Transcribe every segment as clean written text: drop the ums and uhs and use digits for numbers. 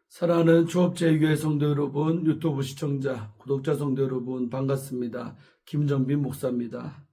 사랑하는 초업제교회 성도 여러분, 유튜브 시청자, 구독자 성도 여러분 반갑습니다. 김정빈 목사입니다.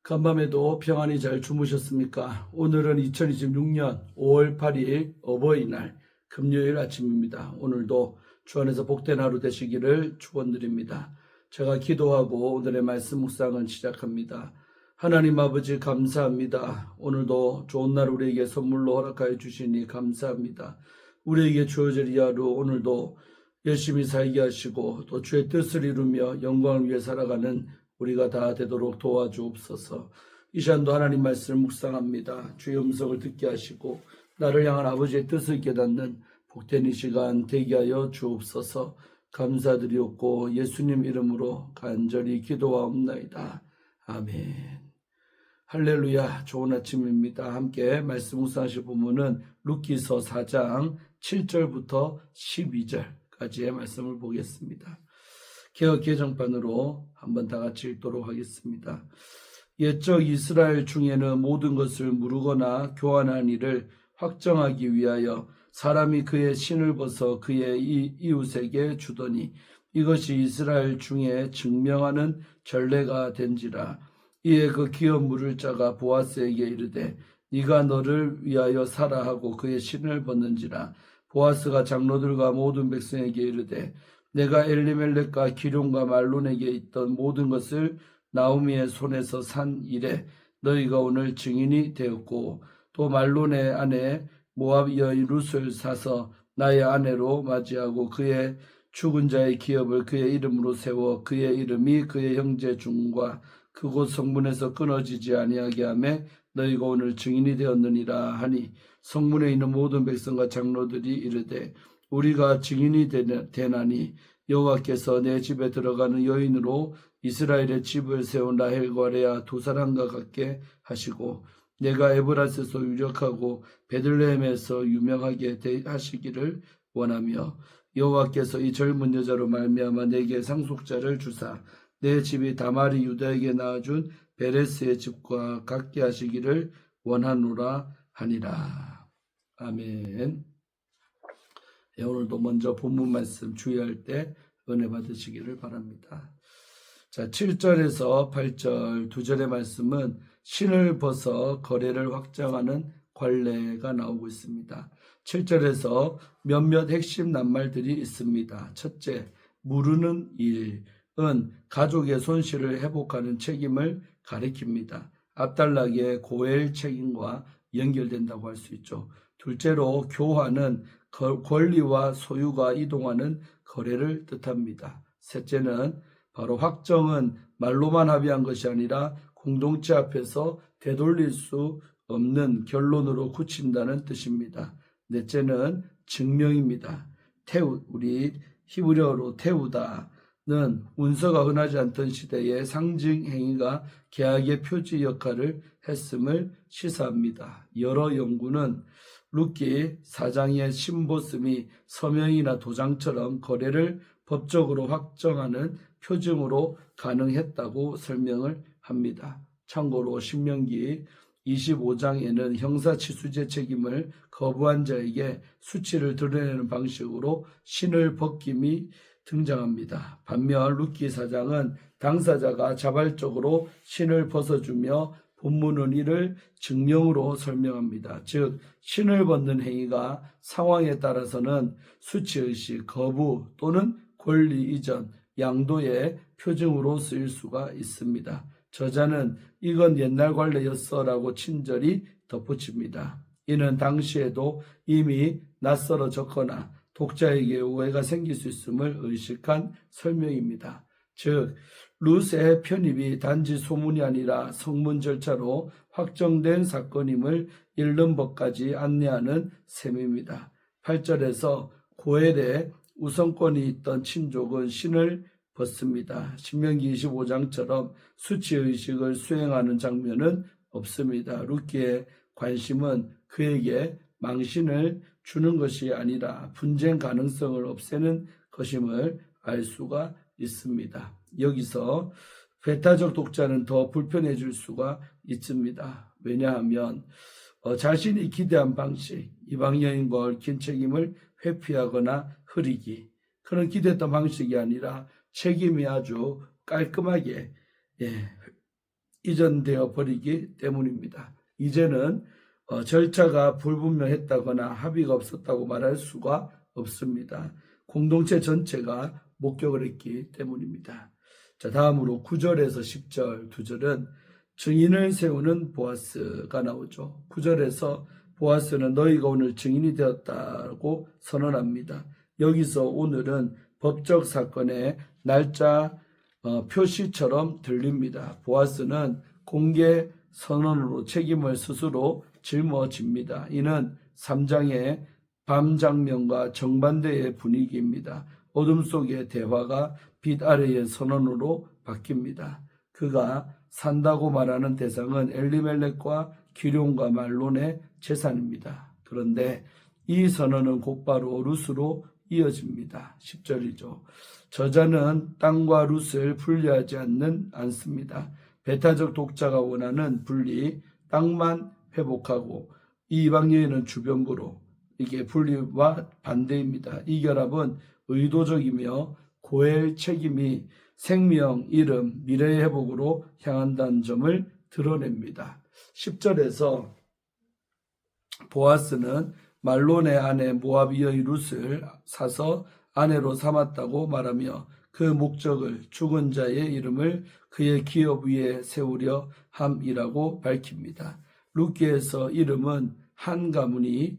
간밤에도 평안히 잘 주무셨습니까? 오늘은 2026년 5월 8일 어버이날 금요일 아침입니다. 오늘도 주 안에서 복된 하루 되시기를 축원드립니다. 제가 기도하고 오늘의 말씀 묵상을 시작합니다. 하나님 아버지 감사합니다. 오늘도 좋은 날 우리에게 선물로 허락하여 주시니 감사합니다. 우리에게 주어질 이 하루 오늘도 열심히 살게 하시고 또 주의 뜻을 이루며 영광을 위해 살아가는 우리가 다 되도록 도와주옵소서. 이 시간도 하나님 말씀을 묵상합니다. 주의 음성을 듣게 하시고 나를 향한 아버지의 뜻을 깨닫는 복된 이 시간 되게 하여 주옵소서. 감사드리옵고 예수님 이름으로 간절히 기도하옵나이다. 아멘. 할렐루야. 좋은 아침입니다. 함께 말씀 묵상하실 부분은 룻기서 4장 7절부터 12절까지의 말씀을 보겠습니다. 개역 개정판으로 한번 다 같이 읽도록 하겠습니다. 옛적 이스라엘 중에는 모든 것을 무르거나 교환한 일을 확정하기 위하여 사람이 그의 신을 벗어 그의 이웃에게 주더니 이것이 이스라엘 중에 증명하는 전례가 된지라. 이에 그 기업 물을 자가 보아스에게 이르되 네가 너를 위하여 사라 하고 그의 신을 벗는지라. 보아스가 장로들과 모든 백성에게 이르되 내가 엘리멜렉과 기럯과 말론에게 있던 모든 것을 나오미의 손에서 산 이래 너희가 오늘 증인이 되었고 또 말론의 아내 모압 여인 룻을 사서 나의 아내로 맞이하고 그의 죽은 자의 기업을 그의 이름으로 세워 그의 이름이 그의 형제 중과 그곳 성문에서 끊어지지 아니하게 하며 너희가 오늘 증인이 되었느니라 하니 성문에 있는 모든 백성과 장로들이 이르되 우리가 증인이 되나니 여호와께서 내 집에 들어가는 여인으로 이스라엘의 집을 세운 라헬과 레아 두 사람과 같게 하시고 내가 에브라스에서 유력하고 베들레헴에서 유명하게 하시기를 원하며 여호와께서 이 젊은 여자로 말미암아 내게 상속자를 주사 내 집이 다말이 유다에게 낳아준 베레스의 집과 같게 하시기를 원하노라 하니라. 아멘. 오늘도 먼저 본문 말씀 주의할 때 은혜 받으시기를 바랍니다. 자, 7절에서 8절 두 절의 말씀은 신을 벗어 거래를 확정하는 관례가 나오고 있습니다. 7절에서 몇몇 핵심 낱말들이 있습니다. 첫째, 무르는 일은 가족의 손실을 회복하는 책임을 가리킵니다. 앞달락의 고엘 책임과 연결된다고 할 수 있죠. 둘째로 교환은 권리와 소유가 이동하는 거래를 뜻합니다. 셋째는 바로 확정은 말로만 합의한 것이 아니라 공동체 앞에서 되돌릴 수 없는 결론으로 굳힌다는 뜻입니다. 넷째는 증명입니다. 우리 히브리어로 태우다는 문서가 흔하지 않던 시대의 상징 행위가 계약의 표지 역할을 했음을 시사합니다. 여러 연구는 룻기 4장의 신보씀이 서명이나 도장처럼 거래를 법적으로 확정하는 표징으로 가능했다고 설명을 합니다. 참고로 신명기 25장에는 형사치수제 책임을 거부한 자에게 수치를 드러내는 방식으로 신을 벗김이 등장합니다. 반면 룻기 4장은 당사자가 자발적으로 신을 벗어주며 본문은 이를 증명으로 설명합니다. 즉 신을 벗는 행위가 상황에 따라서는 수치의식, 거부 또는 권리 이전, 양도의 표징으로 쓰일 수가 있습니다. 저자는 이건 옛날 관례였어라고 친절히 덧붙입니다. 이는 당시에도 이미 낯설어졌거나 독자에게 오해가 생길 수 있음을 의식한 설명입니다. 즉 룻의 편입이 단지 소문이 아니라 성문 절차로 확정된 사건임을 읽는 법까지 안내하는 셈입니다. 8절에서 고엘의 우선권이 있던 친족은 신을 벗습니다. 신명기 25장처럼 수치의식을 수행하는 장면은 없습니다. 룻기의 관심은 그에게 망신을 주는 것이 아니라 분쟁 가능성을 없애는 것임을 알 수가 있습니다. 여기서 배타적 독자는 더 불편해질 수가 있습니다. 왜냐하면 자신이 기대한 방식, 이방 여인과 얽힌 책임을 회피하거나 흐리기, 그런 기대했던 방식이 아니라 책임이 아주 깔끔하게 이전되어 버리기 때문입니다. 이제는 절차가 불분명했다거나 합의가 없었다고 말할 수가 없습니다. 공동체 전체가 목격을 했기 때문입니다. 자, 다음으로 9절에서 10절 두 절은 증인을 세우는 보아스가 나오죠. 9절에서 보아스는 너희가 오늘 증인이 되었다고 선언합니다. 여기서 오늘은 법적 사건의 날짜 표시처럼 들립니다. 보아스는 공개 선언으로 책임을 스스로 짊어집니다. 이는 3장의 밤 장면과 정반대의 분위기입니다. 어둠 속의 대화가 빛 아래의 선언으로 바뀝니다. 그가 산다고 말하는 대상은 엘리멜렉과 기룡과 말론의 재산입니다. 그런데 이 선언은 곧바로 룻으로 이어집니다. 10절이죠. 저자는 땅과 룻을 분리하지 않습니다. 배타적 독자가 원하는 분리, 땅만 회복하고 이 이방 여인은 주변부로, 이게 분리와 반대입니다. 이 결합은 의도적이며 고엘 책임이 생명, 이름, 미래의 회복으로 향한다는 점을 드러냅니다. 10절에서 보아스는 말론의 아내 모압 여인 룻을 사서 아내로 삼았다고 말하며 그 목적을 죽은 자의 이름을 그의 기업 위에 세우려 함이라고 밝힙니다. 룻기에서 이름은 한 가문이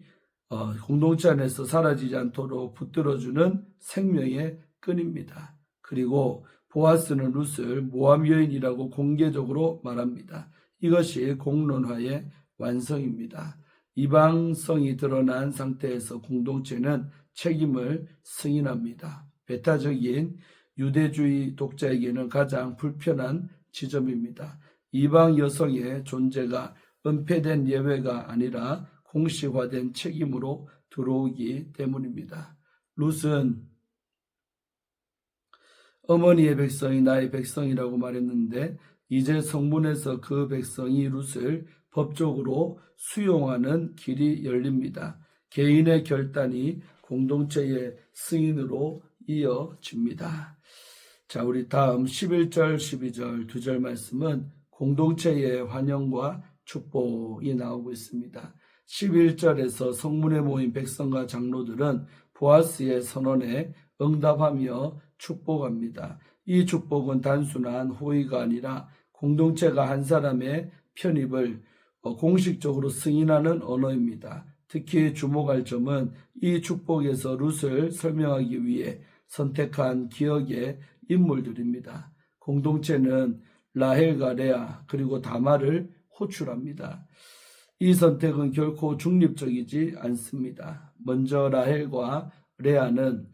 공동체 안에서 사라지지 않도록 붙들어주는 생명의 끈입니다. 그리고 보아스는 룻을 모압 여인이라고 공개적으로 말합니다. 이것이 공론화의 완성입니다. 이방성이 드러난 상태에서 공동체는 책임을 승인합니다. 배타적인 유대주의 독자에게는 가장 불편한 지점입니다. 이방 여성의 존재가 은폐된 예외가 아니라 공식화된 책임으로 들어오기 때문입니다. 룻은 어머니의 백성이 나의 백성이라고 말했는데 이제 성문에서 그 백성이 룻을 법적으로 수용하는 길이 열립니다. 개인의 결단이 공동체의 승인으로 이어집니다. 자, 우리 다음 11절, 12절 두 절 말씀은 공동체의 환영과 축복이 나오고 있습니다. 11절에서 성문에 모인 백성과 장로들은 보아스의 선언에 응답하며 축복합니다. 이 축복은 단순한 호의가 아니라 공동체가 한 사람의 편입을 공식적으로 승인하는 언어입니다. 특히 주목할 점은 이 축복에서 룻을 설명하기 위해 선택한 기억의 인물들입니다. 공동체는 라헬과 레아 그리고 다말을 호출합니다. 이 선택은 결코 중립적이지 않습니다. 먼저 라헬과 레아는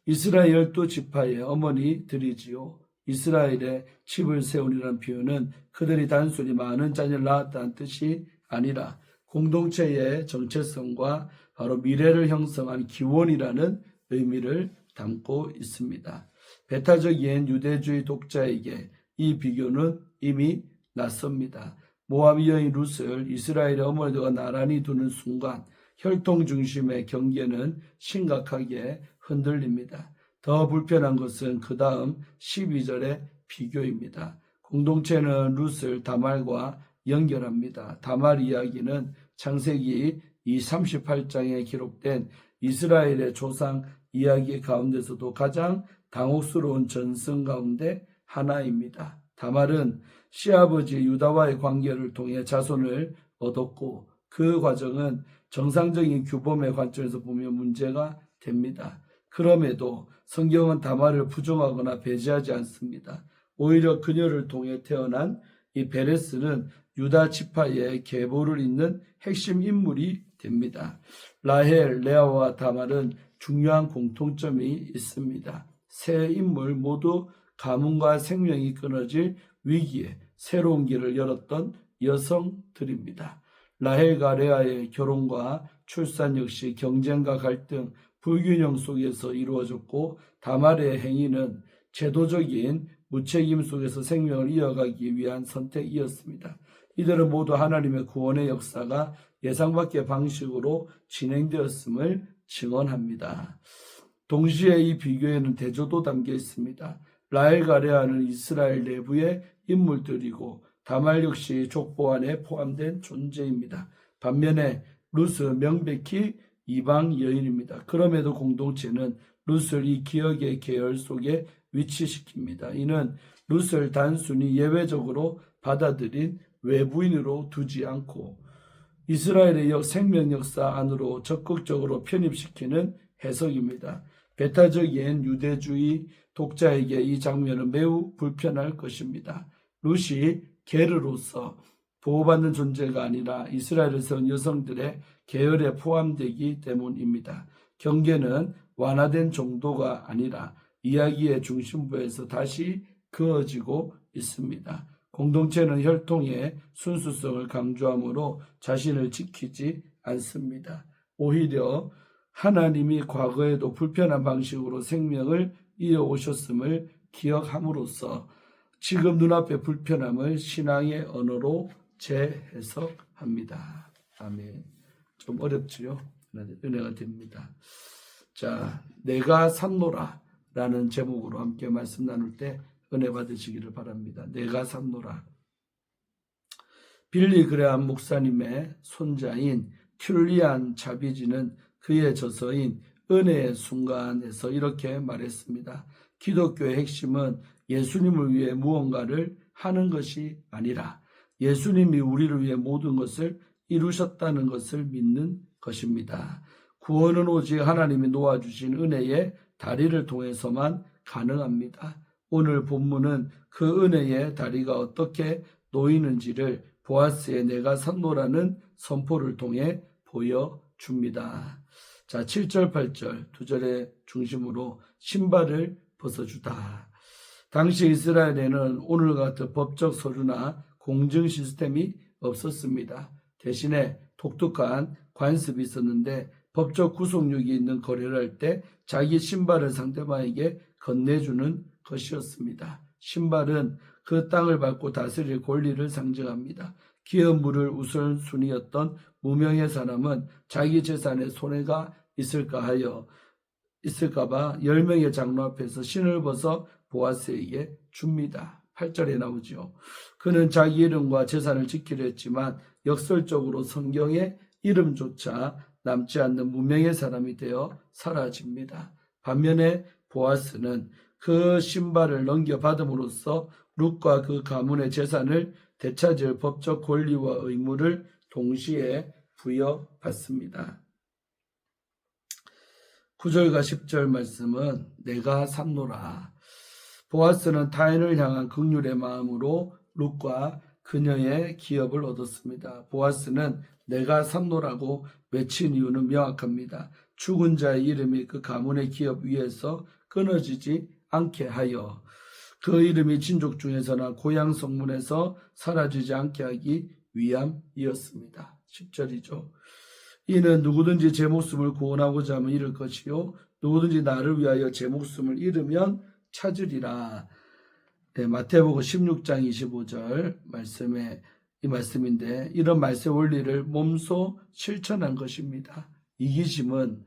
이스라엘 12지파의 어머니들이지요. 이스라엘의 집을 세우리라는 표현은 그들이 단순히 많은 자녀를 낳았다는 뜻이 아니라 공동체의 정체성과 바로 미래를 형성한 기원이라는 의미를 담고 있습니다. 배타적인 유대주의 독자에게 이 비교는 이미 낯섭니다. 모압 여인 룻을 이스라엘의 어머니들과 나란히 두는 순간 혈통 중심의 경계는 심각하게 흔들립니다. 더 불편한 것은 그 다음 12절의 비교입니다. 공동체는 룻을 다말과 연결합니다. 다말 이야기는 창세기 38장에 기록된 이스라엘의 조상 이야기 가운데서도 가장 당혹스러운 전승 가운데 하나입니다. 다말은 시아버지 유다와의 관계를 통해 자손을 얻었고 그 과정은 정상적인 규범의 관점에서 보면 문제가 됩니다. 그럼에도 성경은 다말을 부정하거나 배제하지 않습니다. 오히려 그녀를 통해 태어난 이 베레스는 유다 지파의 계보를 잇는 핵심 인물이 됩니다. 라헬, 레아와 다말은 중요한 공통점이 있습니다. 세 인물 모두 가문과 생명이 끊어질 위기에 새로운 길을 열었던 여성들입니다. 라헬과 레아의 결혼과 출산 역시 경쟁과 갈등, 불균형 속에서 이루어졌고 다말의 행위는 제도적인 무책임 속에서 생명을 이어가기 위한 선택이었습니다. 이들은 모두 하나님의 구원의 역사가 예상 밖의 방식으로 진행되었음을 증언합니다. 동시에 이 비교에는 대조도 담겨 있습니다. 라헬과 레아는 이스라엘 내부의 인물들이고 다말 역시 족보 안에 포함된 존재입니다. 반면에 룻은 명백히 이방 여인입니다. 그럼에도 공동체는 룻을 이 기억의 계열 속에 위치시킵니다. 이는 룻을 단순히 예외적으로 받아들인 외부인으로 두지 않고 이스라엘의 생명 역사 안으로 적극적으로 편입시키는 해석입니다. 배타적인 유대주의 독자에게 이 장면은 매우 불편할 것입니다. 룻이 게르로서 보호받는 존재가 아니라 이스라엘에서 온 여성들의 계열에 포함되기 때문입니다. 경계는 완화된 정도가 아니라 이야기의 중심부에서 다시 그어지고 있습니다. 공동체는 혈통의 순수성을 강조하므로 자신을 지키지 않습니다. 오히려 하나님이 과거에도 불편한 방식으로 생명을 이어오셨음을 기억함으로써 지금 눈앞의 불편함을 신앙의 언어로 재해석합니다. 아멘. 좀 어렵지요? 은혜가 됩니다. 자, 내가 샀노라 라는 제목으로 함께 말씀 나눌 때 은혜 받으시기를 바랍니다. 내가 샀노라. 빌리 그레함 목사님의 손자인 큘리안 자비지는 그의 저서인 은혜의 순간에서 이렇게 말했습니다. 기독교의 핵심은 예수님을 위해 무언가를 하는 것이 아니라 예수님이 우리를 위해 모든 것을 이루셨다는 것을 믿는 것입니다. 구원은 오직 하나님이 놓아주신 은혜의 다리를 통해서만 가능합니다. 오늘 본문은 그 은혜의 다리가 어떻게 놓이는지를 보아스의 내가 샀노라는 선포를 통해 보여줍니다. 자, 7절, 8절 두 절의 중심으로 신발을 벗어주다. 당시 이스라엘에는 오늘과 같은 법적 서류나 공증 시스템이 없었습니다. 대신에 독특한 관습이 있었는데 법적 구속력이 있는 거래를 할 때 자기 신발을 상대방에게 건네주는 것이었습니다. 신발은 그 땅을 밟고 다스릴 권리를 상징합니다. 기업 물을 우선순위였던 무명의 사람은 자기 재산에 손해가 있을까봐 10명의 장로 앞에서 신을 벗어 보아스에게 줍니다. 8절에 나오죠. 그는 자기 이름과 재산을 지키려 했지만 역설적으로 성경의 이름조차 남지 않는 무명의 사람이 되어 사라집니다. 반면에 보아스는 그 신발을 넘겨받음으로써 룻과 그 가문의 재산을 되찾을 법적 권리와 의무를 동시에 부여받습니다. 9절과 10절 말씀은 내가 샀노라. 보아스는 타인을 향한 긍휼의 마음으로 룻과 그녀의 기업을 얻었습니다. 보아스는 내가 샀노라고 외친 이유는 명확합니다. 죽은 자의 이름이 그 가문의 기업 위에서 끊어지지 않게 하여 그 이름이 친족 중에서나 고향 성문에서 사라지지 않게 하기 위함이었습니다. 10절이죠. 이는 누구든지 제 목숨을 구원하고자 하면 잃을 것이요 누구든지 나를 위하여 제 목숨을 잃으면 찾으리라. 네, 마태복음 16장 25절 이 말씀인데 이런 말씀 원리를 몸소 실천한 것입니다. 이기심은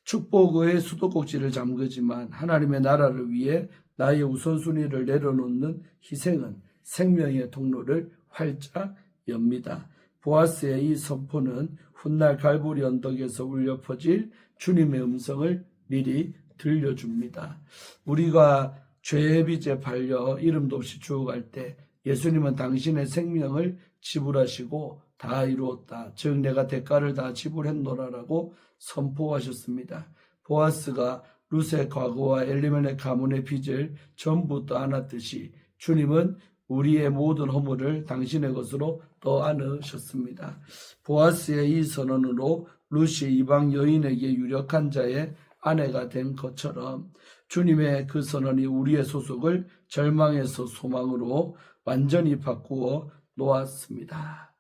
축복의 수도꼭지를 잠그지만 하나님의 나라를 위해 나의 우선순위를 내려놓는 희생은 생명의 통로를 활짝 엽니다. 보아스의 이 선포는 훗날 갈보리 언덕에서 울려 퍼질 주님의 음성을 미리 들려줍니다. 우리가 죄의 빚에 팔려 이름도 없이 죽어갈 때 예수님은 당신의 생명을 지불하시고 다 이루었다. 즉 내가 대가를 다 지불했노라라고 선포하셨습니다. 보아스가 룻의 과거와 엘리멜렉 가문의 빚을 전부 떠안았듯이 주님은 우리의 모든 허물을 당신의 것으로 떠안으셨습니다. 보아스의 이 선언으로 룻이 이방 여인에게 유력한 자의 아내가 된 것처럼 주님의 그 선언이 우리의 소속을 절망에서 소망으로 완전히 바꾸어 놓았습니다.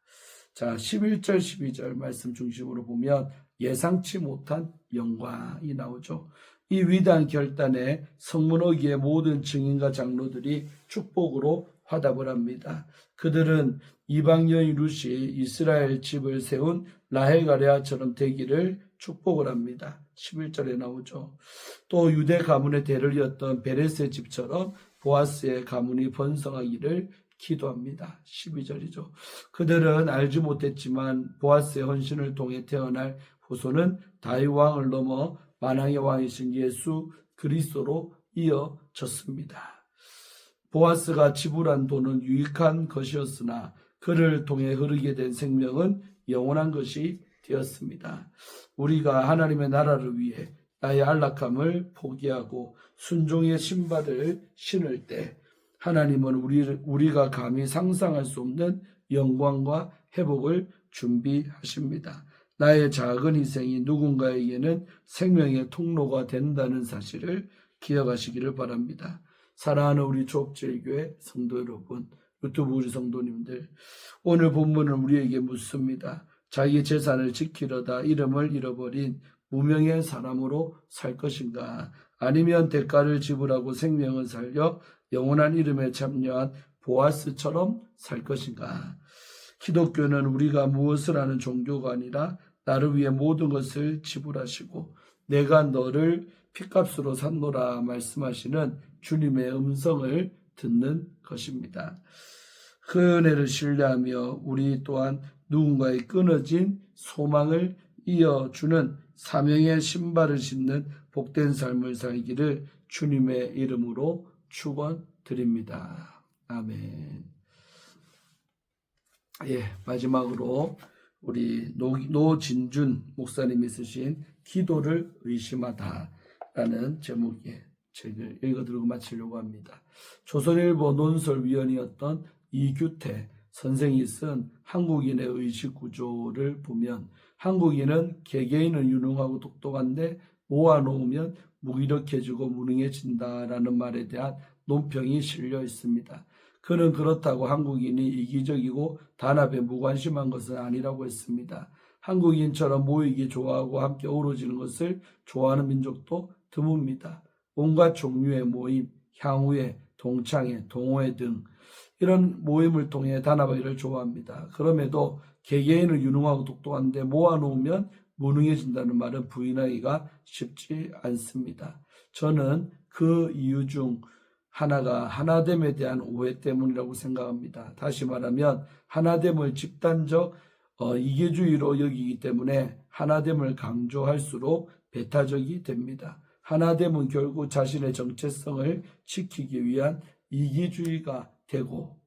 자, 11절 12절 말씀 중심으로 보면 예상치 못한 영광이 나오죠. 이 위대한 결단에 성문 어귀의 모든 증인과 장로들이 축복으로 화답을 합니다. 그들은 이방 여인 룻이 이스라엘 집을 세운 라헬과 레아처럼 되기를 축복을 합니다. 11절에 나오죠. 또 유대 가문의 대를 이었던 베레스의 집처럼 보아스의 가문이 번성하기를 기도합니다. 12절이죠. 그들은 알지 못했지만 보아스의 헌신을 통해 태어날 후손은 다윗 왕을 넘어 만왕의 왕이신 예수 그리스도로 이어졌습니다. 보아스가 지불한 돈은 유익한 것이었으나 그를 통해 흐르게 된 생명은 영원한 것이 되었습니다. 우리가 하나님의 나라를 위해 나의 안락함을 포기하고 순종의 신발을 신을 때 하나님은 우리가 감히 상상할 수 없는 영광과 회복을 준비하십니다. 나의 작은 희생이 누군가에게는 생명의 통로가 된다는 사실을 기억하시기를 바랍니다. 사랑하는 우리 조업제일교회 성도 여러분, 유튜브 우리 성도님들, 오늘 본문은 우리에게 묻습니다. 자기 재산을 지키려다 이름을 잃어버린 무명의 사람으로 살 것인가? 아니면 대가를 지불하고 생명을 살려 영원한 이름에 참여한 보아스처럼 살 것인가? 기독교는 우리가 무엇을 하는 종교가 아니라 나를 위해 모든 것을 지불하시고 내가 너를 핏값으로 샀노라 말씀하시는 주님의 음성을 듣는 것입니다. 그 은혜를 신뢰하며 우리 또한 누군가의 끊어진 소망을 이어주는 사명의 신발을 신는 복된 삶을 살기를 주님의 이름으로 축원드립니다. 아멘. 마지막으로 우리 노진준 목사님이 쓰신 기도를 의심하다라는 제목의 책을 읽어드리고 마치려고 합니다. 조선일보 논설위원이었던 이규태 선생이 쓴 한국인의 의식구조를 보면 한국인은 개개인은 유능하고 똑똑한데 모아놓으면 무기력해지고 무능해진다라는 말에 대한 논평이 실려 있습니다. 그는 그렇다고 한국인이 이기적이고 단합에 무관심한 것은 아니라고 했습니다. 한국인처럼 모이기 좋아하고 함께 어우러지는 것을 좋아하는 민족도 드뭅니다. 온갖 종류의 모임, 향후회, 동창회, 동호회 등 이런 모임을 통해 단합하기를 좋아합니다. 그럼에도 개개인은 유능하고 똑똑한데 모아놓으면 무능해진다는 말은 부인하기가 쉽지 않습니다. 저는 그 이유 중 하나가 하나됨에 대한 오해 때문이라고 생각합니다. 다시 말하면 하나됨을 집단적 이기주의로 여기기 때문에 하나됨을 강조할수록 배타적이 됩니다. 하나됨은 결국 자신의 정체성을 지키기 위한 이기주의가 되고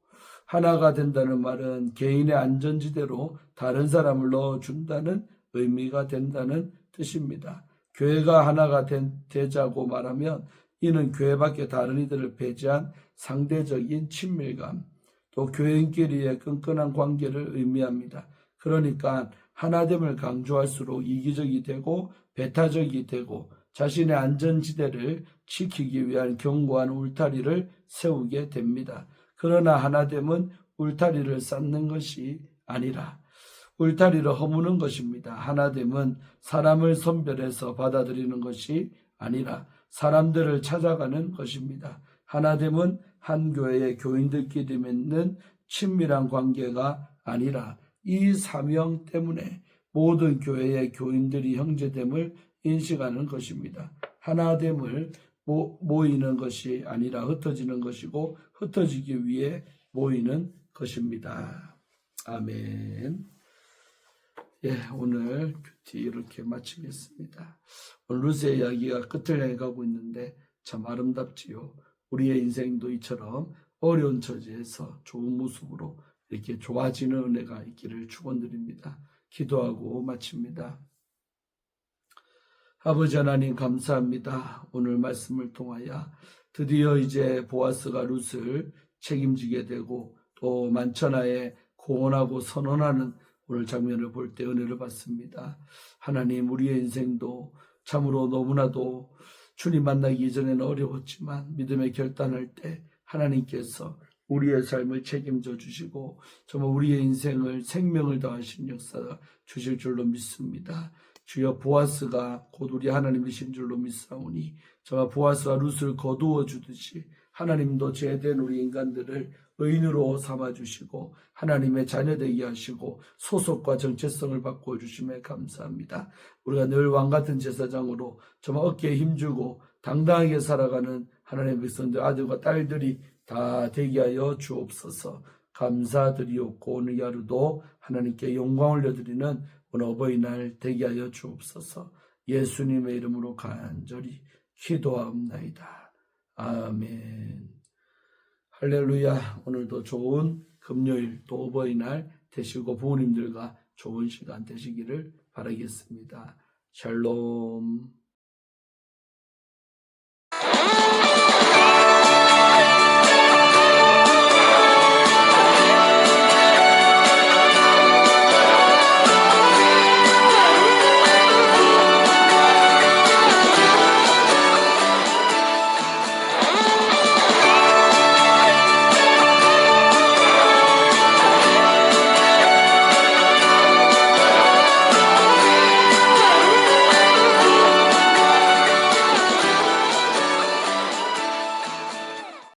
하나가 된다는 말은 개인의 안전지대로 다른 사람을 넣어준다는 의미가 된다는 뜻입니다. 교회가 하나가 되자고 말하면 이는 교회 밖에 다른 이들을 배제한 상대적인 친밀감, 또 교인끼리의 끈끈한 관계를 의미합니다. 그러니까 하나됨을 강조할수록 이기적이 되고 배타적이 되고 자신의 안전지대를 지키기 위한 견고한 울타리를 세우게 됩니다. 그러나 하나됨은 울타리를 쌓는 것이 아니라 울타리를 허무는 것입니다. 하나됨은 사람을 선별해서 받아들이는 것이 아니라 사람들을 찾아가는 것입니다. 하나됨은 한 교회의 교인들끼리 맺는 친밀한 관계가 아니라 이 사명 때문에 모든 교회의 교인들이 형제됨을 인식하는 것입니다. 하나됨을 모이는 것이 아니라 흩어지는 것이고 흩어지기 위해 모이는 것입니다. 아멘. 오늘 큐티 이렇게 마치겠습니다. 오늘 룻의 이야기가 끝을 향해 가고 있는데 참 아름답지요. 우리의 인생도 이처럼 어려운 처지에서 좋은 모습으로 이렇게 좋아지는 은혜가 있기를 축원드립니다. 기도하고 마칩니다. 아버지 하나님 감사합니다. 오늘 말씀을 통하여 드디어 이제 보아스가 룻을 책임지게 되고 또 만천하에 고언하고 선언하는 오늘 장면을 볼 때 은혜를 받습니다. 하나님 우리의 인생도 참으로 너무나도 주님 만나기 이전에는 어려웠지만 믿음의 결단할 때 하나님께서 우리의 삶을 책임져 주시고 정말 우리의 인생을 생명을 더하신 역사 주실 줄로 믿습니다. 주여 보아스가 곧 우리 하나님이신 줄로 믿사오니 정말 보아스가 룻을 거두어 주듯이 하나님도 죄된 우리 인간들을 의인으로 삼아주시고 하나님의 자녀되게 하시고 소속과 정체성을 바꿔주심에 감사합니다. 우리가 늘 왕같은 제사장으로 정말 어깨에 힘주고 당당하게 살아가는 하나님의 백성들 아들과 딸들이 다 되게 하여 주옵소서. 감사드리옵고 오늘 하루도 하나님께 영광 올려드리는 오늘 어버이날 되게 하여 주옵소서. 예수님의 이름으로 간절히 기도하옵나이다. 아멘. 할렐루야. 오늘도 좋은 금요일 또 어버이날 되시고 부모님들과 좋은 시간 되시기를 바라겠습니다. 샬롬.